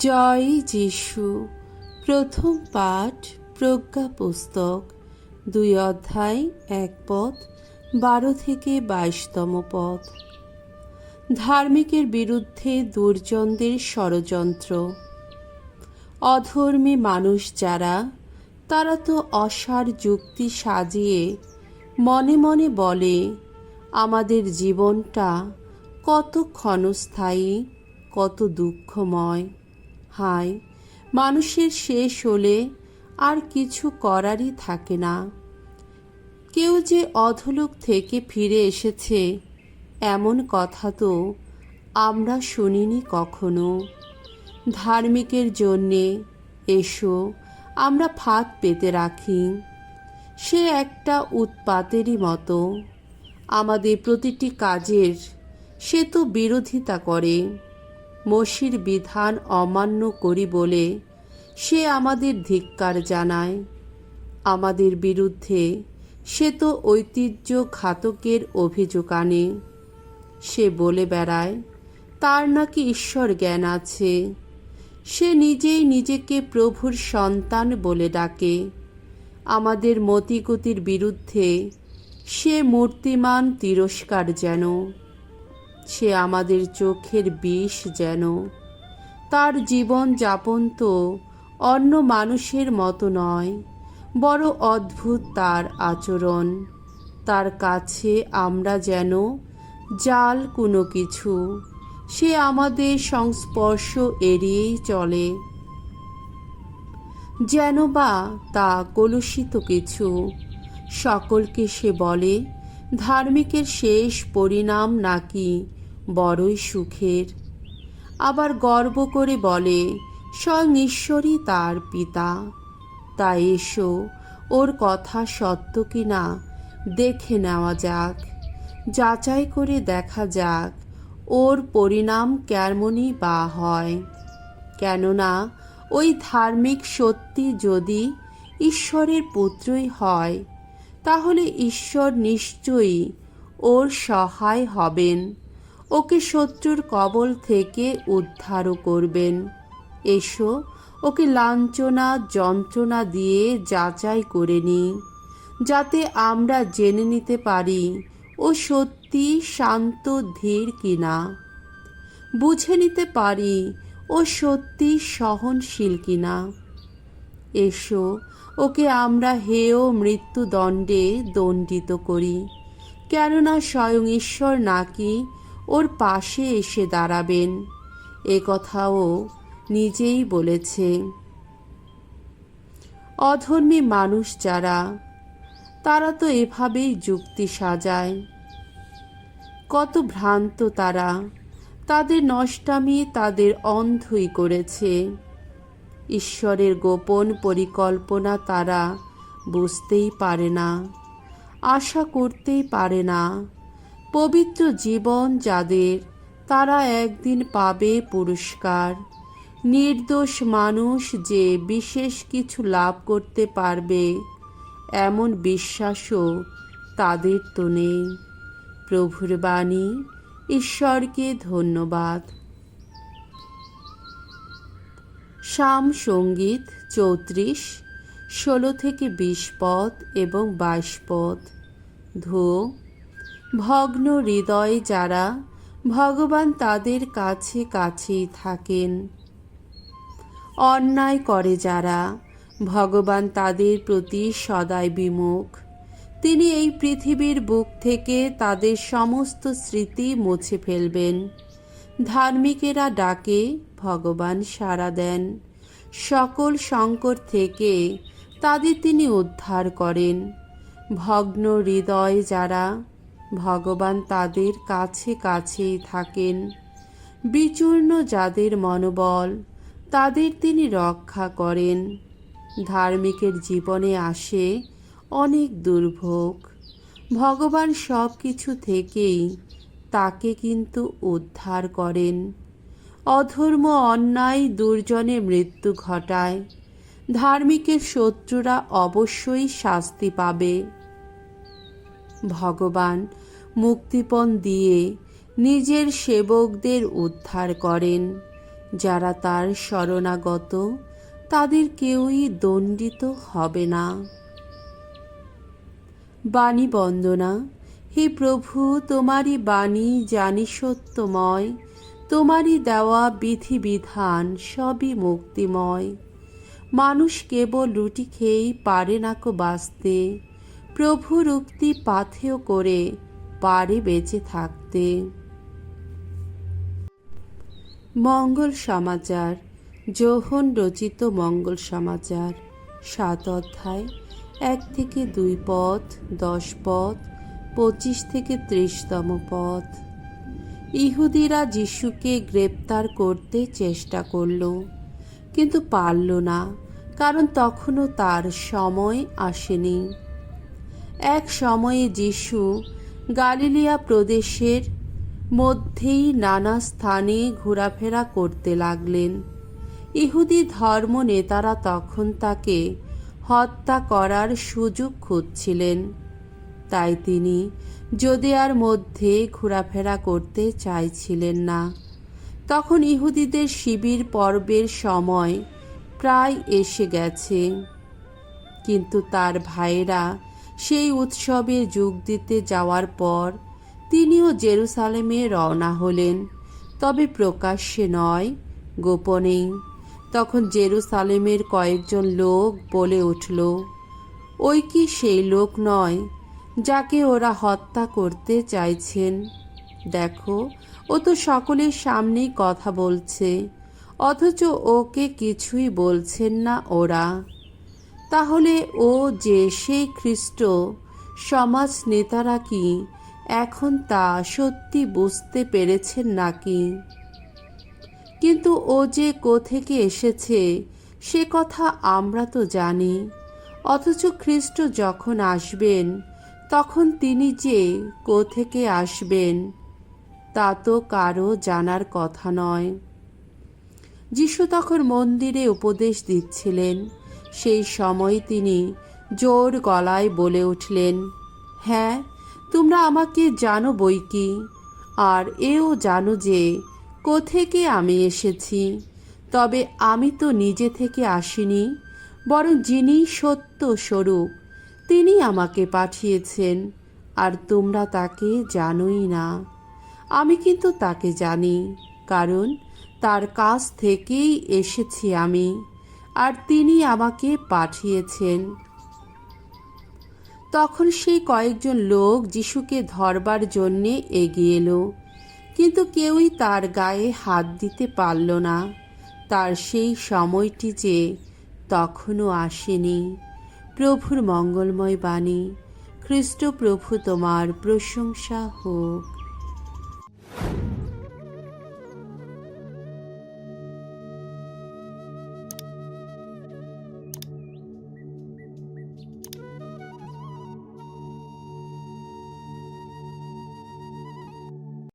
জয় যিশু। প্রথম পাঠ প্রজ্ঞা পুস্তক 2 অধ্যায় 1 পদ 12 থেকে 22তম পদ। ধার্মিকের বিরুদ্ধে দুর্জনদের ষড়যন্ত্র। অধর্মী মানুষ যারা, তারা তো অসার যুক্তি সাজিয়ে মনে মনে বলে, আমাদের জীবনটা কত ক্ষণস্থায়ী, কত দুঃখময়। হায়, মানুষের শেষ হলে আর কিছু করারই থাকে না। কেউ যে অধোলোক থেকে ফিরে এসেছে, এমন কথা তো আমরা শুনিনি কখনো। ধার্মিকের জন্যে এসো আমরা ফাঁদ পেতে রাখি। সে একটা উৎপাতেরই মতো। আমাদের প্রতিটি কাজের সে তো বিরোধিতা করে। মসির বিধান অমান্য করি বলে সে আমাদের ধিক্কার জানায়। আমাদের বিরুদ্ধে সে তো ঐতিহ্য ঘাতকের অভিযোগ আনে। সে বলে বেড়ায় তার নাকি ঈশ্বর জ্ঞান আছে। সে নিজেই নিজেকে প্রভুর সন্তান বলে ডাকে। আমাদের মতিগতির বিরুদ্ধে সে মূর্তিমান তিরস্কার যেন। সে আমাদের চোখের বিষ যেন। তার জীবন যাপন তো অন্য মানুষের মতো নয়, বড় অদ্ভুত তার আচরণ। তার কাছে আমরা যেন জাল কোনো কিছু। সে আমাদের সংস্পর্শ এড়িয়েই চলে, যেন বা তা কলুষিত কিছু। সকলকে সে বলে ধার্মিকের শেষ পরিণাম নাকি বড়ই সুখের। আবার গর্ব করে বলে স্বয়ং ঈশ্বরই তার পিতা। তাই এসো ওর কথা সত্য কিনা দেখে নেওয়া যাক, যাচাই করে দেখা যাক ওর পরিণাম কেমনই বা হয়। কেননা ওই ধার্মিক সত্যি যদি ঈশ্বরের পুত্রই হয়, তাহলে ঈশ্বর নিশ্চয়ই ওর সহায় হবেন, ওকে শত্রুর কবল থেকে উদ্ধারও করবেন। এসো ওকে লাঞ্ছনা যন্ত্রণা দিয়ে যাচাই করে নিই, যাতে আমরা জেনে নিতে পারি ও সত্যি শান্ত ধীর কিনা, বুঝে নিতে পারি ও সত্যি সহনশীল কিনা। এসো ওকে আমরা হেয় মৃত্যুদণ্ডে দণ্ডিত করি, কেননা স্বয়ং ঈশ্বর নাকি ওর পাশে এসে দাঁড়াবেন, এ কথাও নিজেই বলেছে। অধর্মী মানুষ যারা, তারা তো এভাবেই যুক্তি সাজায়। কত ভ্রান্ত তারা, তাদের নষ্টামি তাদের অন্ধই করেছে। ঈশ্বরের গোপন পরিকল্পনা তারা বুঝতেই পারে না, আশা করতেই পারে না। পবিত্র জীবন যাদের, তারা একদিন পাবে পুরস্কার। নির্দোষ মানুষ যে বিশেষ কিছু লাভ করতে পারবে, এমন বিশ্বাসও তাদের তো নেই। প্রভুর বাণী। ঈশ্বরকে ধন্যবাদ। সাম সঙ্গীত 34, 16 থেকে 20 পদ এবং 22 পদ। ধুয়ো। ভগ্ন হৃদয় যারা, ভগবান তাদের কাছে কাছেই থাকেন। অন্যায় করে যারা, ভগবান তাদের প্রতি সদাই বিমুখ। তিনি এই পৃথিবীর বুক থেকে তাদের সমস্ত স্মৃতি মুছে ফেলবেন। ধার্মিকেরা ডাকে, ভগবান সাড়া দেন। সকল সংকট থেকে তাদের তিনি উদ্ধার করেন। ভগ্ন হৃদয় যারা, ভগবান তাদের কাছে কাছেই থাকেন। বিচূর্ণ যাদের মনোবল, তাদের তিনি রক্ষা করেন। ধার্মিকের জীবনে আসে অনেক দুর্ভোগ, ভগবান সব কিছু থেকেই তাকে কিন্তু উদ্ধার করেন। অধর্ম অন্যায় দুর্জনের মৃত্যু ঘটায়। ধার্মিকের শত্রুরা অবশ্যই শাস্তি পাবে। ভগবান মুক্তিপণ দিয়ে নিজের সেবকদের উদ্ধার করেন। যারা তার শরণাগত তাদের কেউই দণ্ডিত হবে না। বাণী বন্দনা। হে প্রভু, তোমারই বাণী জানি সত্যময়, তোমারই দেওয়া বিধিবিধান সবই মুক্তিময়। মানুষ কেবল রুটি খেয়েই পারে না কো বাঁচতে, প্রভুর উক্তি পাথেয় করে পারে বেঁচে থাকতে। মঙ্গল সমাচার। যোহন রচিত মঙ্গল সমাচার, 7 অধ্যায়, 1 থেকে 2 পদ, 10 পদ, 25 থেকে 30তম পদ। ইহুদিরা যিশুকে গ্রেপ্তার করতে চেষ্টা করল, কিন্তু পারল না, কারণ তখনও তার সময় আসেনি। এক সময়ে যিশু গালিলিয়া প্রদেশের মধ্যেই নানা স্থানে ঘোরাফেরা করতে লাগলেন। ইহুদি ধর্ম নেতারা তখন তাকে হত্যা করার সুযোগ খুঁজছিলেন, তাই তিনি যুদেয়ার মধ্যে ঘোরাফেরা করতে চাইছিলেন না। তখন ইহুদিদের শিবির পর্বের সময় প্রায় এসে গেছে, কিন্তু তার ভাইয়েরা সেই উৎসবে যোগ দিতে যাওয়ার পর তিনিও জেরুসালেমে রওনা হলেন, তবে প্রকাশ্যে নয়, গোপনেই। তখন জেরুসালেমের কয়েকজন লোক বলে উঠল, ওই কি সেই লোক নয় যাকে ওরা হত্যা করতে চাইছেন? দেখো, ও তো সকলের সামনেই কথা বলছে, অথচ ওকে কিছুই বলছেন না ওরা। তাহলে ও যে সেই খ্রিস্ট, সমাজ নেতারা কি এখন তা সত্যি বুঝতে পেরেছেন নাকি? কিন্তু ও যে কোত্থেকে এসেছে সে কথা আমরা তো জানি, অথচ খ্রিস্ট যখন আসবেন তখন তিনি যে কোত্থেকে আসবেন তা তো কারো জানার কথা নয়। যিশু তখন মন্দিরে উপদেশ দিচ্ছিলেন। সেই সময় তিনি জোর গলায় বলে উঠলেন, হ্যাঁ, তোমরা আমাকে জানো বই কি, আর এও জানো যে কোত্থেকে আমি এসেছি। তবে আমি তো নিজে থেকে আসিনি, বরং যিনি সত্য স্বরূপ তিনি আমাকে পাঠিয়েছেন, আর তোমরা তাকে জানোই না। আমি কিন্তু তাকে জানি, কারণ তার কাছ থেকেই এসেছি আমি, আর তিনি আমাকে পাঠিয়েছেন। তখন সেই কয়েকজন লোক যিশুকে ধরবার জন্যে এগিয়ে এলো, কিন্তু কেউই তার গায়ে হাত দিতে পারল না। তার সেই সময়টি যে তখনও আসেনি। প্রভুর মঙ্গলময় বাণী। খ্রিস্ট প্রভু তোমার প্রশংসা হোক।